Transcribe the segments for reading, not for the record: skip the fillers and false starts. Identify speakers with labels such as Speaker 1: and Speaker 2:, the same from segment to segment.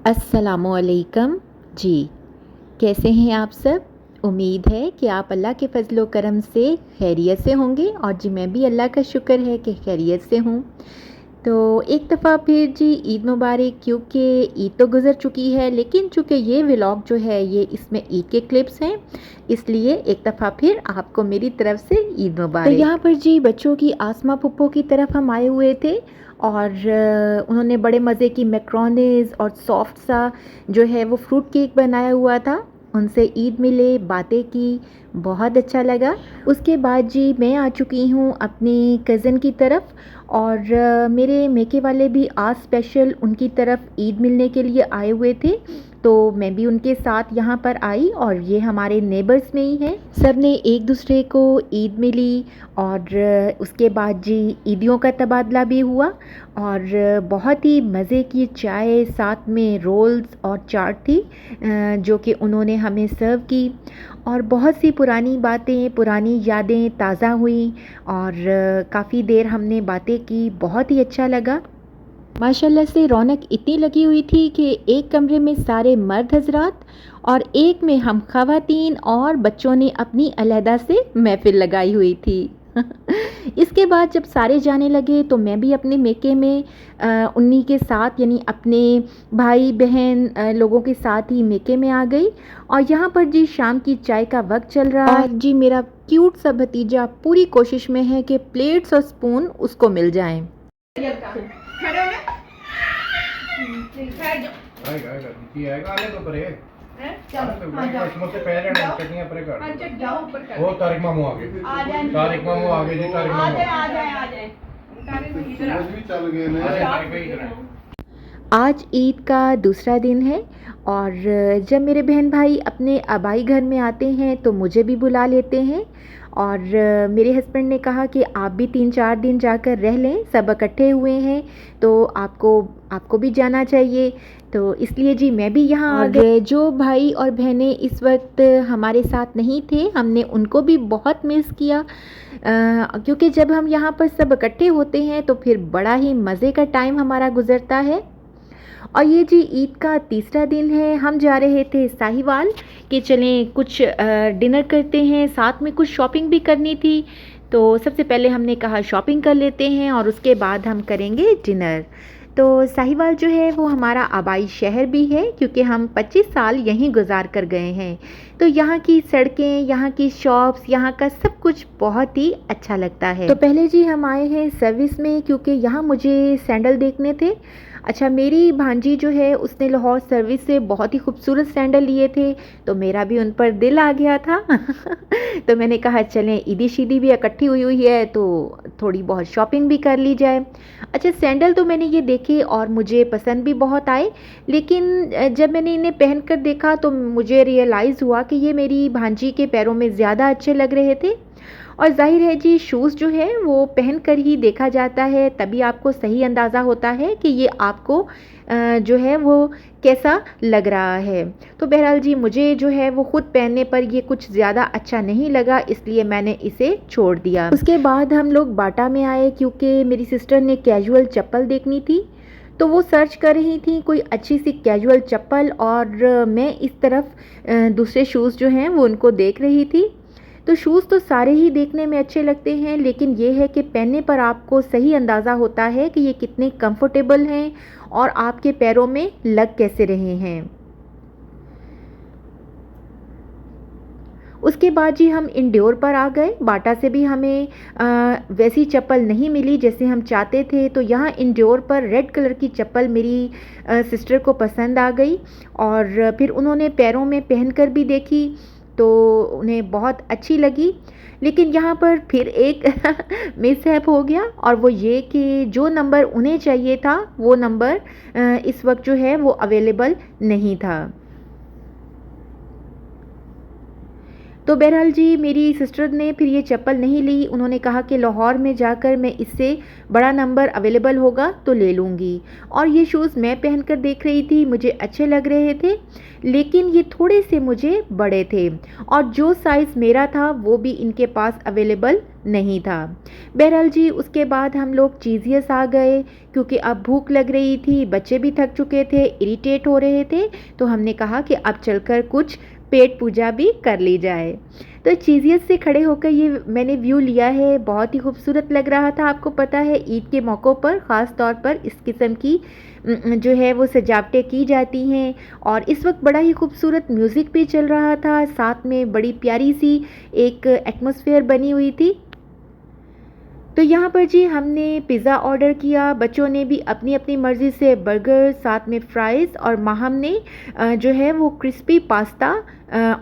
Speaker 1: अस्सलामुअलैकुम जी। कैसे हैं आप सब? उम्मीद है कि आप अल्लाह के फ़ज़ल व करम से खैरियत से होंगे और जी मैं भी अल्लाह का शुक्र है कि खैरियत से हूँ। तो एक दफ़ा फिर जी ईद मुबारक, क्योंकि ईद तो गुज़र चुकी है, लेकिन चूँकि ये व्लॉग जो है ये इसमें ईद के क्लिप्स हैं, इसलिए एक दफ़ा फिर आपको मेरी तरफ़ से ईद मुबारक। तो यहाँ पर जी बच्चों की आसमा फुप्पो की तरफ हम आए हुए थे और उन्होंने बड़े मज़े की मैक्रोनीज़ और सॉफ्ट सा जो है वो फ्रूट केक बनाया हुआ था। उनसे ईद मिले, बातें की, बहुत अच्छा लगा। उसके बाद जी मैं आ चुकी हूँ अपनी कज़न की तरफ और मेरे मेके वाले भी आज स्पेशल उनकी तरफ ईद मिलने के लिए आए हुए थे, तो मैं भी उनके साथ यहाँ पर आई और ये हमारे नेबर्स में ही हैं। सब ने एक दूसरे को ईद मिली और उसके बाद जी ईदियों का तबादला भी हुआ और बहुत ही मज़े की चाय, साथ में रोल्स और चाट थी जो कि उन्होंने हमें सर्व की और बहुत सी पुरानी बातें, पुरानी यादें ताज़ा हुई और काफ़ी देर हमने बातें की, बहुत ही अच्छा लगा। माशाल्लाह से रौनक इतनी लगी हुई थी कि एक कमरे में सारे मर्द हजरात और एक में हम ख़वातीन और बच्चों ने अपनी अलहदा से महफिल लगाई हुई थी। इसके बाद जब सारे जाने लगे तो मैं भी अपने मेके में उन्हीं के साथ यानी अपने भाई बहन लोगों के साथ ही मेके में आ गई और यहाँ पर जी शाम की चाय का वक्त चल रहा है और जी मेरा क्यूट सा भतीजा पूरी कोशिश में है कि प्लेट्स और स्पून उसको मिल जाएं।
Speaker 2: आएगा आएगा जी आएगा आने तो परे हैं समोसे पहले ना चटनियां परे कर अच्छा जाओ ऊपर कर वो तारिक मामू आ गए जी तारिक मामू
Speaker 3: आ जाए
Speaker 2: सूरज भी चल गए ने
Speaker 1: आज ईद का दूसरा दिन है और जब मेरे बहन भाई अपने आबाई घर में आते हैं तो मुझे भी बुला लेते हैं और मेरे हस्बैंड ने कहा कि आप भी 3-4 दिन जाकर रह लें, सब इकट्ठे हुए हैं तो आपको भी जाना चाहिए, तो इसलिए जी मैं भी यहाँ आ गई। जो भाई और बहनें इस वक्त हमारे साथ नहीं थे हमने उनको भी बहुत मिस किया क्योंकि जब हम यहाँ पर सब इकट्ठे होते हैं तो फिर बड़ा ही मज़े का टाइम हमारा गुज़रता है। और ये जी ईद का तीसरा दिन है, हम जा रहे थे साहिवाल कि चलें कुछ डिनर करते हैं, साथ में कुछ शॉपिंग भी करनी थी, तो सबसे पहले हमने कहा शॉपिंग कर लेते हैं और उसके बाद हम करेंगे डिनर। तो साहिवाल जो है वो हमारा आबाई शहर भी है क्योंकि हम 25 साल यहीं गुजार कर गए हैं, तो यहाँ की सड़कें, यहाँ की शॉप्स, यहाँ का सब कुछ बहुत ही अच्छा लगता है। तो पहले जी हम आए हैं सर्विस में क्योंकि यहाँ मुझे सैंडल देखने थे। अच्छा मेरी भांजी जो है उसने लाहौर सर्विस से बहुत ही खूबसूरत सैंडल लिए थे, तो मेरा भी उन पर दिल आ गया था। तो मैंने कहा चलें ईदी शीदी भी इकट्ठी हुई हुई है तो थोड़ी बहुत शॉपिंग भी कर ली जाए। अच्छा सैंडल तो मैंने ये देखे और मुझे पसंद भी बहुत आए, लेकिन जब मैंने इन्हें पहन कर देखा तो मुझे रियलाइज़ हुआ कि ये मेरी भांजी के पैरों में ज़्यादा अच्छे लग रहे थे और ज़ाहिर है जी शूज़ जो है वो पहन कर ही देखा जाता है, तभी आपको सही अंदाज़ा होता है कि ये आपको जो है वो कैसा लग रहा है। तो बहरहाल जी मुझे जो है वो ख़ुद पहनने पर ये कुछ ज़्यादा अच्छा नहीं लगा, इसलिए मैंने इसे छोड़ दिया। उसके बाद हम लोग बाटा में आए क्योंकि मेरी सिस्टर ने कैजुअल चप्पल देखनी थी, तो वो सर्च कर रही थी कोई अच्छी सी कैजुअल चप्पल और मैं इस तरफ दूसरे शूज़ जो हैं वो उनको देख रही थी। तो शूज़ तो सारे ही देखने में अच्छे लगते हैं, लेकिन ये है कि पहनने पर आपको सही अंदाज़ा होता है कि ये कितने कंफर्टेबल हैं और आपके पैरों में लग कैसे रहे हैं। उसके बाद जी हम इंडोर पर आ गए, बाटा से भी हमें वैसी चप्पल नहीं मिली जैसे हम चाहते थे, तो यहाँ इंडोर पर रेड कलर की चप्पल मेरी सिस्टर को पसंद आ गई और फिर उन्होंने पैरों में पहन कर भी देखी तो उन्हें बहुत अच्छी लगी, लेकिन यहाँ पर फिर एक मिसहैप हो गया और वो ये कि जो नंबर उन्हें चाहिए था वो नंबर इस वक्त जो है वो अवेलेबल नहीं था। तो बहरहाल जी मेरी सिस्टर ने फिर ये चप्पल नहीं ली। उन्होंने कहा कि लाहौर में जाकर मैं इससे बड़ा नंबर अवेलेबल होगा तो ले लूँगी। और ये शूज़ मैं पहनकर देख रही थी, मुझे अच्छे लग रहे थे, लेकिन ये थोड़े से मुझे बड़े थे और जो साइज़ मेरा था वो भी इनके पास अवेलेबल नहीं था। बहरहाल जी उसके बाद हम लोग चीज़ियस आ गए क्योंकि अब भूख लग रही थी, बच्चे भी थक चुके थे, इरिटेट हो रहे थे, तो हमने कहा कि अब चलकर कुछ पेट पूजा भी कर ली जाए। तो चीज़ियस से खड़े होकर ये मैंने व्यू लिया है, बहुत ही खूबसूरत लग रहा था। आपको पता है ईद के मौक़ों पर ख़ास तौर पर इस किस्म की जो है वो सजावटें की जाती हैं और इस वक्त बड़ा ही खूबसूरत म्यूज़िक भी चल रहा था, साथ में बड़ी प्यारी सी एक एटमॉस्फेयर बनी हुई थी। तो यहाँ पर जी हमने पिज़्ज़ा ऑर्डर किया, बच्चों ने भी अपनी अपनी मर्ज़ी से बर्गर, साथ में फ़्राइज़ और माहम ने जो है वो क्रिस्पी पास्ता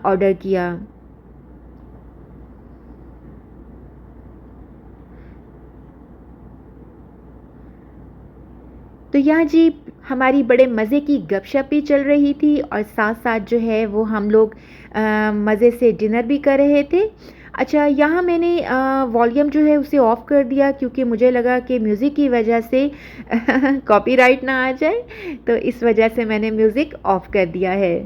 Speaker 1: ऑर्डर किया। तो यहाँ जी हमारी बड़े मज़े की गपशप भी चल रही थी और साथ-साथ जो है वो हम लोग मज़े से डिनर भी कर रहे थे। अच्छा यहाँ मैंने वॉल्यूम जो है उसे ऑफ़ कर दिया क्योंकि मुझे लगा कि म्यूज़िक की वजह से कॉपीराइट ना आ जाए, तो इस वजह से मैंने म्यूज़िक ऑफ़ कर दिया है।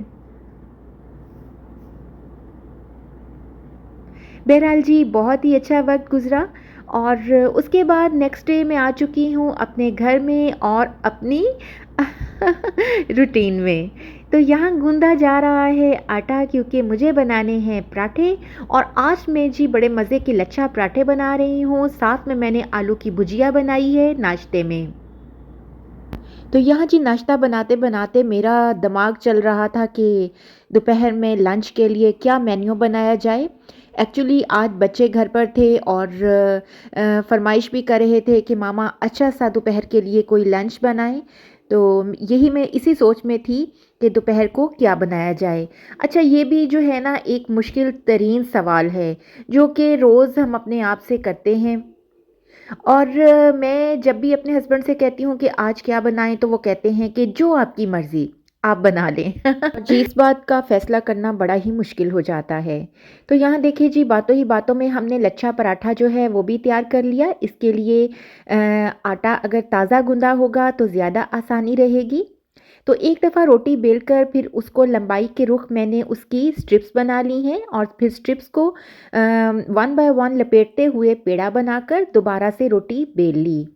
Speaker 1: बहरहाल जी बहुत ही अच्छा वक्त गुज़रा और उसके बाद नेक्स्ट डे मैं आ चुकी हूँ अपने घर में और अपनी रूटीन में। तो यहाँ गूँधा जा रहा है आटा क्योंकि मुझे बनाने हैं पराठे और आज मैं जी बड़े मज़े के लच्छा पराठे बना रही हूँ, साथ में मैंने आलू की भुजिया बनाई है नाश्ते में। तो यहाँ जी नाश्ता बनाते-बनाते मेरा दिमाग चल रहा था कि दोपहर में लंच के लिए क्या मेन्यू बनाया जाए। एक्चुअली आज बच्चे घर पर थे और फ़रमाइश भी कर रहे थे कि मामा अच्छा-सा दोपहर के लिए कोई लंच बनाएँ। तो यही मैं इसी सोच में थी कि दोपहर को क्या बनाया जाए। अच्छा ये भी जो है ना एक मुश्किल तरीन सवाल है, जो कि रोज़ हम अपने आप से करते हैं। और मैं जब भी अपने हस्बैंड से कहती हूँ कि आज क्या बनाएँ तो वो कहते हैं कि जो आपकी मर्ज़ी, आप बना लें। जी इस बात का फ़ैसला करना बड़ा ही मुश्किल हो जाता है। तो यहाँ देखिए जी बातों ही बातों में हमने लच्छा पराठा जो है वो भी तैयार कर लिया। इसके लिए आटा अगर ताज़ा गूँधा होगा तो ज़्यादा आसानी रहेगी। तो एक दफ़ा रोटी बेलकर फिर उसको लंबाई के रुख मैंने उसकी स्ट्रिप्स बना ली हैं और फिर स्ट्रिप्स को वन बाय वन लपेटते हुए पेड़ा बनाकर दोबारा से रोटी बेल ली।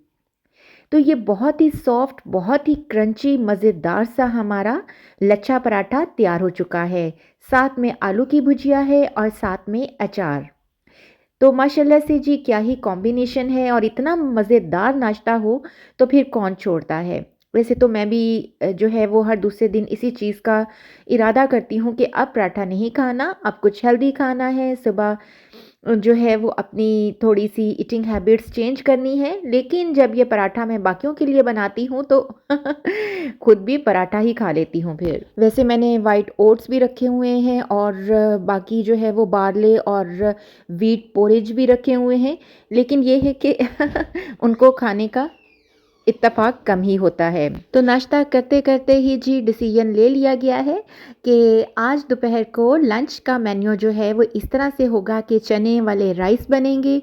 Speaker 1: तो ये बहुत ही सॉफ्ट, बहुत ही क्रंची, मज़ेदार सा हमारा लच्छा पराठा तैयार हो चुका है। साथ में आलू की भुजिया है और साथ में अचार। तो माशाल्लाह से जी क्या ही कॉम्बिनेशन है और इतना मज़ेदार नाश्ता हो तो फिर कौन छोड़ता है। वैसे तो मैं भी जो है वो हर दूसरे दिन इसी चीज़ का इरादा करती हूँ कि अब पराठा नहीं खाना, अब कुछ हेल्दी खाना है। सुबह जो है वो अपनी थोड़ी-सी ईटिंग हैबिट्स चेंज करनी है, लेकिन जब ये पराठा मैं बाकियों के लिए बनाती हूँ तो खुद भी पराठा ही खा लेती हूँ फिर। वैसे मैंने व्हाइट ओट्स भी रखे हुए हैं और बाकी जो है वो बार्ले और व्हीट पोरेज भी रखे हुए हैं, लेकिन ये है कि उनको खाने का इत्तेफ़ाक कम ही होता है। तो नाश्ता करते-करते ही जी डिसीजन ले लिया गया है कि आज दोपहर को लंच का मेन्यू जो है वो इस तरह से होगा कि चने वाले राइस बनेंगे,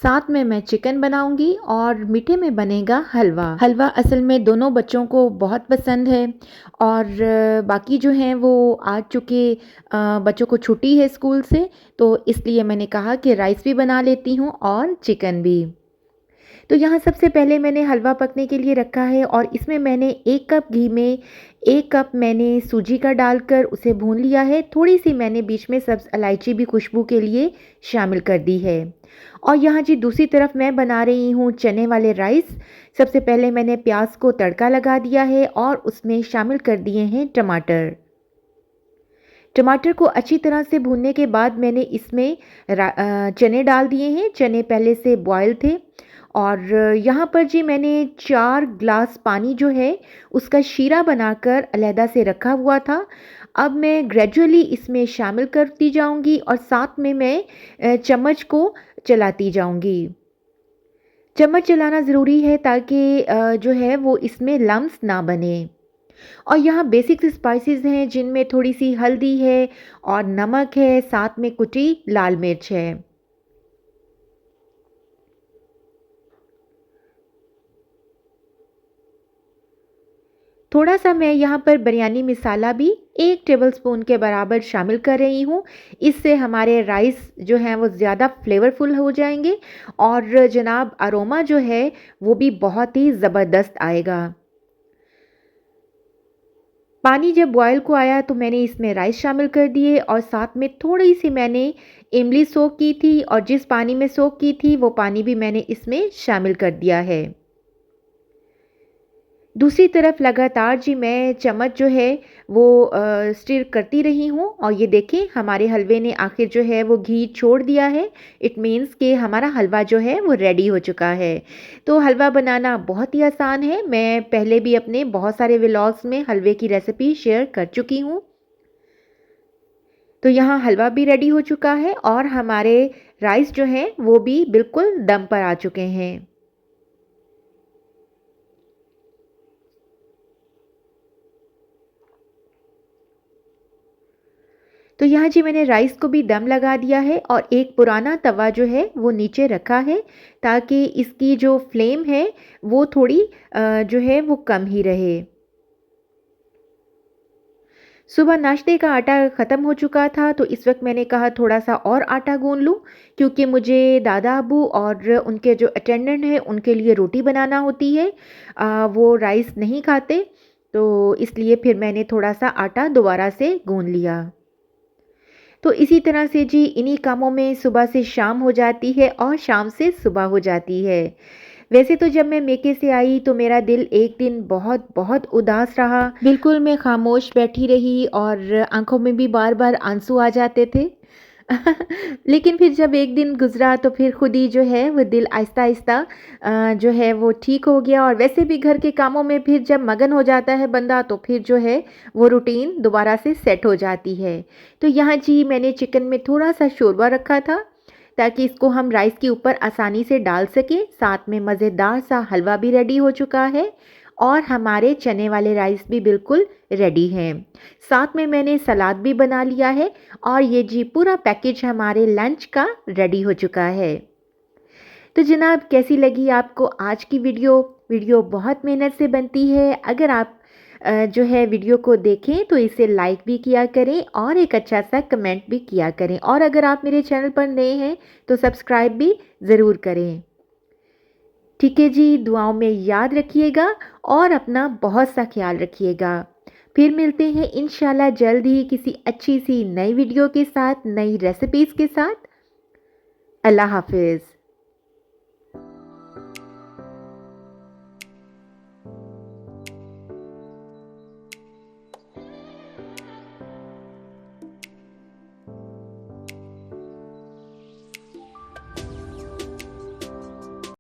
Speaker 1: साथ में मैं चिकन बनाऊँगी और मीठे में बनेगा हलवा। हलवा असल में दोनों बच्चों को बहुत पसंद है और बाकी जो हैं वो आज चूँकि बच्चों को छुट्टी है स्कूल से, तो इसलिए मैंने कहा कि राइस भी बना लेती हूँ और चिकन भी। तो यहाँ सबसे पहले मैंने हलवा पकने के लिए रखा है और इसमें मैंने 1 कप घी में 1 कप मैंने सूजी का डालकर उसे भून लिया है। थोड़ी-सी मैंने बीच में सब्ज़ इलायची भी खुशबू के लिए शामिल कर दी है। और यहाँ जी दूसरी तरफ मैं बना रही हूँ चने वाले राइस। सबसे पहले मैंने प्याज़ को तड़का लगा दिया है और उसमें शामिल कर दिए हैं टमाटर। टमाटर को अच्छी तरह से भूनने के बाद मैंने इसमें चने डाल दिए हैं। चने पहले से बॉयल थे और यहाँ पर जी मैंने 4 ग्लास पानी जो है उसका शीरा बनाकर अलहदा से रखा हुआ था। अब मैं ग्रेजुअली इसमें शामिल करती जाऊँगी और साथ में मैं चम्मच को चलाती जाऊँगी। चम्मच चलाना ज़रूरी है ताकि जो है वो इसमें लम्स ना बने। और यहाँ बेसिक स्पाइसेस हैं जिनमें थोड़ी सी हल्दी है और नमक है, साथ में कुटी लाल मिर्च है। थोड़ा सा मैं यहाँ पर बिरयानी मसाला भी 1 टेबलस्पून के बराबर शामिल कर रही हूँ। इससे हमारे राइस जो हैं वो ज़्यादा फ्लेवरफुल हो जाएंगे और जनाब अरोमा जो है वो भी बहुत ही ज़बरदस्त आएगा। पानी जब बॉयल को आया तो मैंने इसमें राइस शामिल कर दिए और साथ में थोड़ी सी मैंने इमली सोक की थी और जिस पानी में सोक की थी वो पानी भी मैंने इसमें शामिल कर दिया है। दूसरी तरफ लगातार जी मैं चम्मच जो है वो स्टिर करती रही हूँ और ये देखें हमारे हलवे ने आखिर जो है वो घी छोड़ दिया है। इट मीन्स कि हमारा हलवा जो है वो रेडी हो चुका है। तो हलवा बनाना बहुत ही आसान है। मैं पहले भी अपने बहुत सारे व्लॉग्स में हलवे की रेसिपी शेयर कर चुकी हूँ। तो यहाँ हलवा भी रेडी हो चुका है और हमारे राइस जो हैं वो भी बिल्कुल दम पर आ चुके हैं। तो यहाँ जी मैंने राइस को भी दम लगा दिया है और एक पुराना तवा जो है वो नीचे रखा है ताकि इसकी जो फ्लेम है वो थोड़ी जो है वो कम ही रहे। सुबह नाश्ते का आटा ख़त्म हो चुका था तो इस वक्त मैंने कहा थोड़ा सा और आटा गूंद लूँ क्योंकि मुझे दादा अबू और उनके जो अटेंडेंट हैं उनके लिए रोटी बनाना होती है। वो राइस नहीं खाते तो इसलिए फिर मैंने थोड़ा सा आटा दोबारा से गूंद लिया। तो इसी तरह से जी इन्हीं कामों में सुबह से शाम हो जाती है और शाम से सुबह हो जाती है। वैसे तो जब मैं मेके से आई तो मेरा दिल एक दिन बहुत बहुत उदास रहा। बिल्कुल मैं खामोश बैठी रही और आंखों में भी बार बार आंसू आ जाते थे। लेकिन फिर जब एक दिन गुजरा तो फिर खुद ही जो है वो दिल आहिस्ता आहिस्ता जो है वो ठीक हो गया। और वैसे भी घर के कामों में फिर जब मगन हो जाता है बंदा तो फिर जो है वो रूटीन दोबारा से सेट हो जाती है। तो यहाँ जी मैंने चिकन में थोड़ा सा शोरबा रखा था ताकि इसको हम राइस के ऊपर आसानी से डाल सकें। साथ में मज़ेदार सा हलवा भी रेडी हो चुका है और हमारे चने वाले राइस भी बिल्कुल रेडी हैं। साथ में मैंने सलाद भी बना लिया है और ये जी पूरा पैकेज हमारे लंच का रेडी हो चुका है। तो जनाब कैसी लगी आपको आज की वीडियो बहुत मेहनत से बनती है। अगर आप जो है वीडियो को देखें तो इसे लाइक भी किया करें और एक अच्छा सा कमेंट भी किया करें और अगर आप मेरे चैनल पर नए हैं तो सब्सक्राइब भी ज़रूर करें। ठीक है जी, दुआओं में याद रखिएगा और अपना बहुत सा ख्याल रखिएगा। फिर मिलते हैं इंशाल्लाह जल्द ही किसी अच्छी सी नई वीडियो के साथ, नई रेसिपीज़ के साथ। अल्लाह हाफ़िज़।